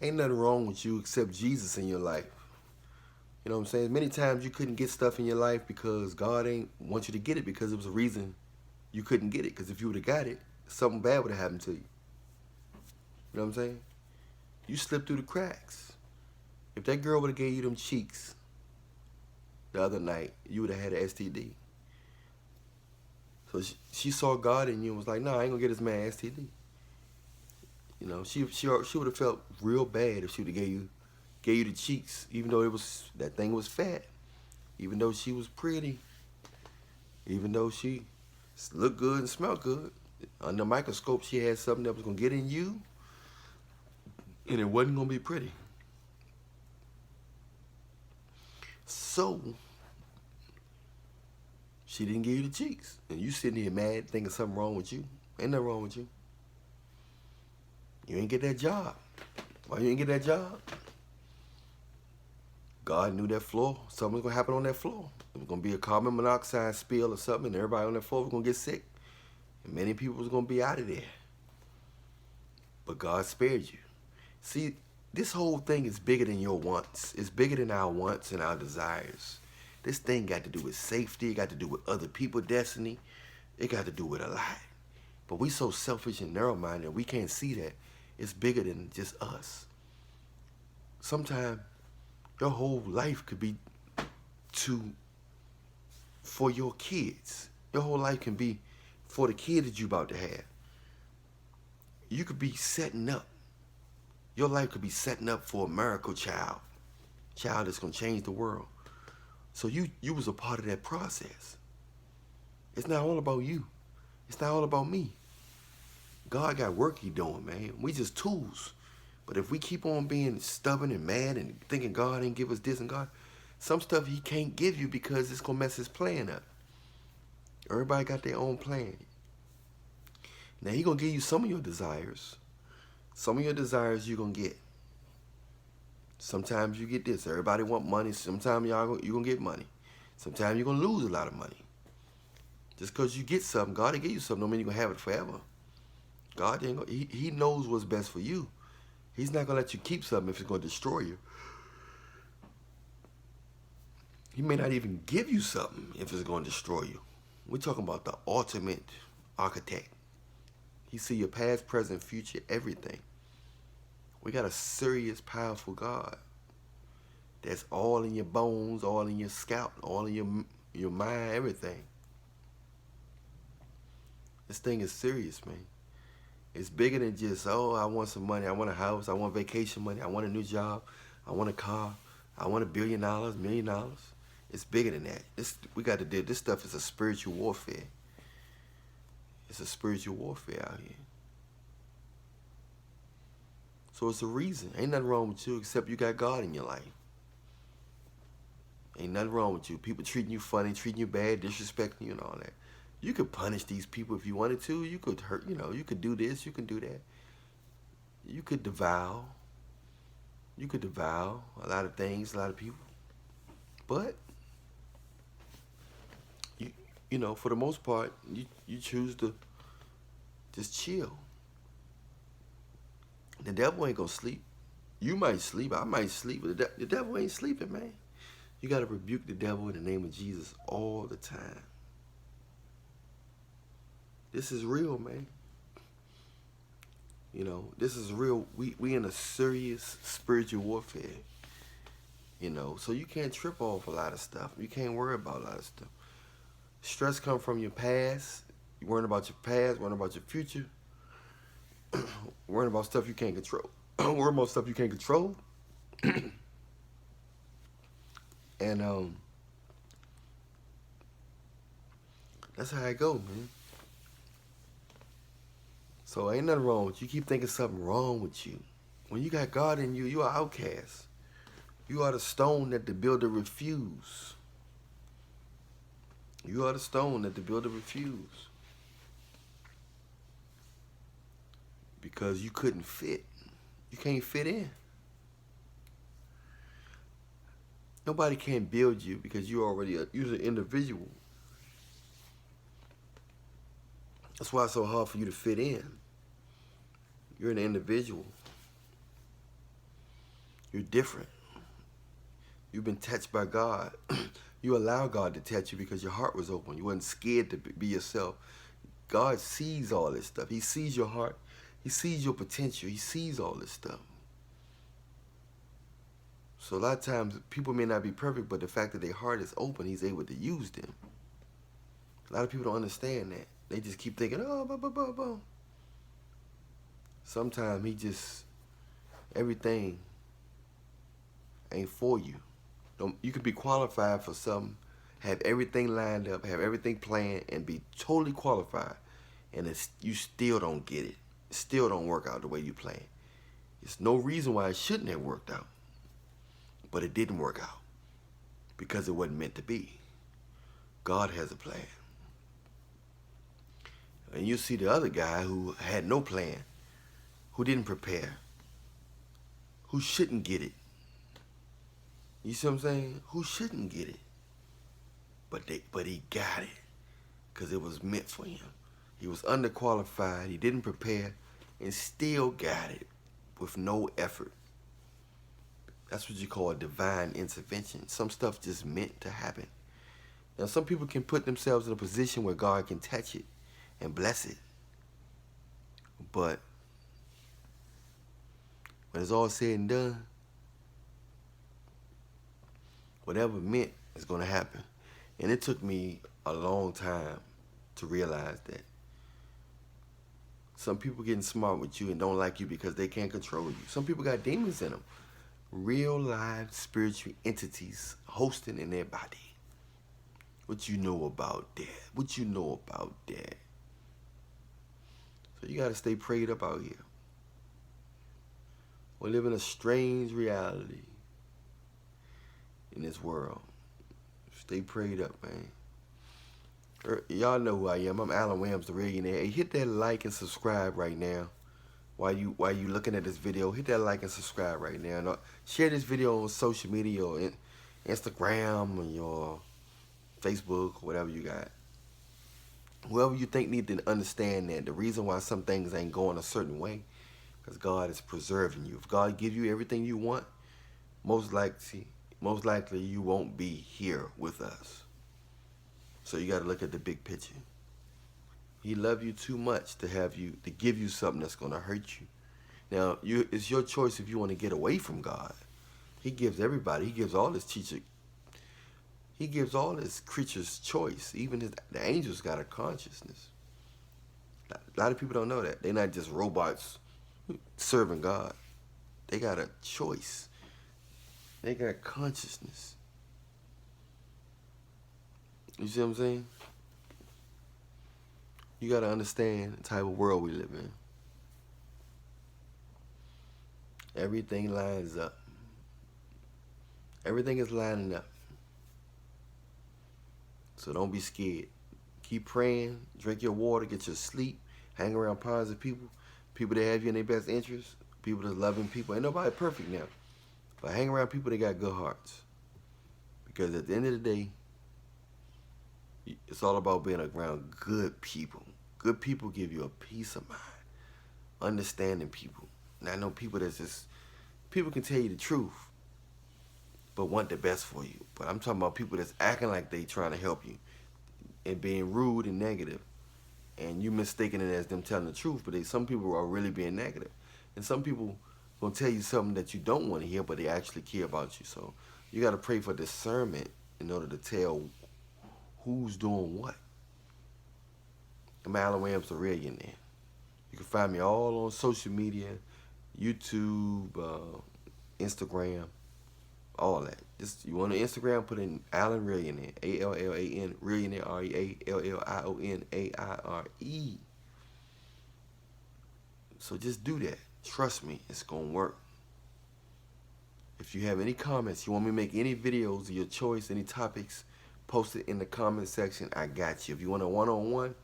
Ain't nothing wrong with you except Jesus in your life. You know what I'm saying? Many times you couldn't get stuff in your life because God ain't want you to get it because it was a reason you couldn't get it. Because if you would have got it, something bad would have happened to you. You know what I'm saying? You slipped through the cracks. If that girl would have gave you them cheeks the other night, you would have had an STD. So she saw God in you and was like, "No, I ain't gonna get this man STD." You know, she would have felt real bad if she would have gave you the cheeks, even though it was that thing was fat, even though she was pretty, even though she looked good and smelled good. Under the microscope, she had something that was gonna get in you, and it wasn't gonna be pretty. So she didn't give you the cheeks, and you sitting here mad, thinking something wrong with you. Ain't nothing wrong with you. You ain't get that job. Why you ain't get that job? God knew that floor. Something was gonna happen on that floor. It was gonna be a carbon monoxide spill or something, and everybody on that floor was gonna get sick. And many people was gonna be out of there. But God spared you. See, this whole thing is bigger than your wants. It's bigger than our wants and our desires. This thing got to do with safety. It got to do with other people's destiny. It got to do with a lot. But we so selfish and narrow-minded, we can't see that it's bigger than just us. Sometimes your whole life could be for your kids. Your whole life can be for the kid that you about to have. You could be setting up. Your life could be setting up for a miracle child that's gonna change the world. So you was a part of that process. It's not all about you. It's not all about me. God got work he doing, man. We just tools. But if we keep on being stubborn and mad and thinking God ain't give us this and God, some stuff he can't give you because it's gonna mess his plan up. Everybody got their own plan. Now he gonna give you some of your desires. Some of your desires you gonna get. Sometimes you get this. Everybody want money. Sometimes you gonna get money. Sometimes you're gonna lose a lot of money. Just because you get something, God will give you something, don't mean you're gonna have it forever. God ain't gonna, he knows what's best for you. He's not gonna let you keep something if it's gonna destroy you. He may not even give you something if it's gonna destroy you. We're talking about the ultimate architect. He see your past, present, future, everything. We got a serious, powerful God that's all in your bones, all in your scalp, all in your mind, everything. This thing is serious, man. It's bigger than just, oh, I want some money, I want a house, I want vacation money, I want a new job, I want a car, I want $1 billion, $1 million. It's bigger than that. We got to do this stuff is a spiritual warfare. It's a spiritual warfare out here. So it's a reason. Ain't nothing wrong with you except you got God in your life. Ain't nothing wrong with you. People treating you funny, treating you bad, disrespecting you and all that. You could punish these people if you wanted to. You could hurt, you could do this, you can do that. You could devour. You could devour a lot of things, a lot of people. But, for the most part, you choose to just chill. The devil ain't gonna sleep. You might sleep, I might sleep, but the devil ain't sleeping, man. You gotta rebuke the devil in the name of Jesus all the time. This is real, man. This is real. We in a serious spiritual warfare. So you can't trip off a lot of stuff. You can't worry about a lot of stuff. Stress comes from your past. You worrying about your past, worrying about your future, worrying about stuff you can't control. Worrying about stuff you can't control. And that's how it go, man. So ain't nothing wrong with you. Keep thinking something wrong with you. When you got God in you, you are outcast. You are the stone that the builder refused. You are the stone that the builder refused. Because you couldn't fit. You can't fit in. Nobody can build you because you're an individual. That's why it's so hard for you to fit in. You're an individual. You're different. You've been touched by God. You allow God to touch you because your heart was open. You wasn't scared to be yourself. God sees all this stuff. He sees your heart. He sees your potential. He sees all this stuff. So a lot of times, people may not be perfect, but the fact that their heart is open, he's able to use them. A lot of people don't understand that. They just keep thinking, oh, blah, blah, blah, blah. Sometimes everything ain't for you. You could be qualified for something, have everything lined up, have everything planned, and be totally qualified, and you still don't get it. It still don't work out the way you planned. There's no reason why it shouldn't have worked out, but it didn't work out because it wasn't meant to be. God has a plan. And you see the other guy who had no plan, who didn't prepare, who shouldn't get it. You see what I'm saying? Who shouldn't get it? But he got it because it was meant for him. He was underqualified. He didn't prepare and still got it with no effort. That's what you call a divine intervention. Some stuff just meant to happen. Now, some people can put themselves in a position where God can touch it and bless it. But when it's all said and done, whatever meant is going to happen. And it took me a long time to realize that. Some people getting smart with you and don't like you because they can't control you. Some people got demons in them. Real live spiritual entities hosting in their body. What you know about that? What you know about that? So you got to stay prayed up out here. We live in a strange reality in this world. Stay prayed up, man. Y'all know who I am. I'm Alan Williams, the Millionaire. Hey, hit that like and subscribe right now. While you looking at this video, hit that like and subscribe right now. And share this video on social media or Instagram or your Facebook, whatever you got. Whoever you think need to understand that the reason why some things ain't going a certain way, because God is preserving you. If God gives you everything you want, most likely you won't be here with us. So you got to look at the big picture. He loved you too much to give you something that's going to hurt you. Now, it's your choice if you want to get away from God. He gives everybody. He gives all his creatures choice. Even the angels got a consciousness. A lot of people don't know that. They're not just robots serving God. They got a choice. They got consciousness. You see what I'm saying? You got to understand the type of world we live in. Everything lines up. Everything is lining up. So don't be scared. Keep praying. Drink your water. Get your sleep. Hang around positive people. People that have you in their best interest. People that's loving people. Ain't nobody perfect now. But hang around people that got good hearts. Because at the end of the day, it's all about being around good people. Good people give you a peace of mind. Understanding people. And I know people people can tell you the truth, but want the best for you. But I'm talking about people that's acting like they trying to help you and being rude and negative. And you mistaking it as them telling the truth, but some people are really being negative. And some people gonna tell you something that you don't want to hear, but they actually care about you. So you got to pray for discernment in order to tell who's doing what. I'm Alan Williams, the Millionaire. You can find me all on social media, YouTube, Instagram, all that. Just you want to Instagram, put in Alan Millionaire, ALLAN Millionaire, REALLIONAIRE. So just do that. Trust me, it's gonna work. If you have any comments, you want me to make any videos of your choice, any topics, post it in the comment section. I got you. If you want a one-on-one,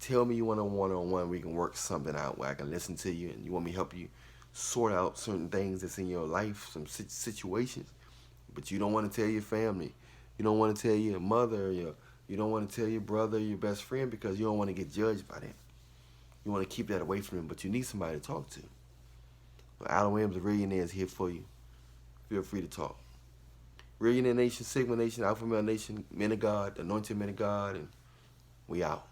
tell me you want a one-on-one. We can work something out where I can listen to you and you want me to help you sort out certain things that's in your life, some situations. But you don't want to tell your family. You don't want to tell your mother. You don't want to tell your brother, your best friend, because you don't want to get judged by them. You want to keep that away from them, but you need somebody to talk to. Well, Alan Williams, the Millionaire, is here for you. feel free to talk. Reunion Nation, Sigma Nation, Alpha Male Nation, Men of God, Anointed Men of God, and we out.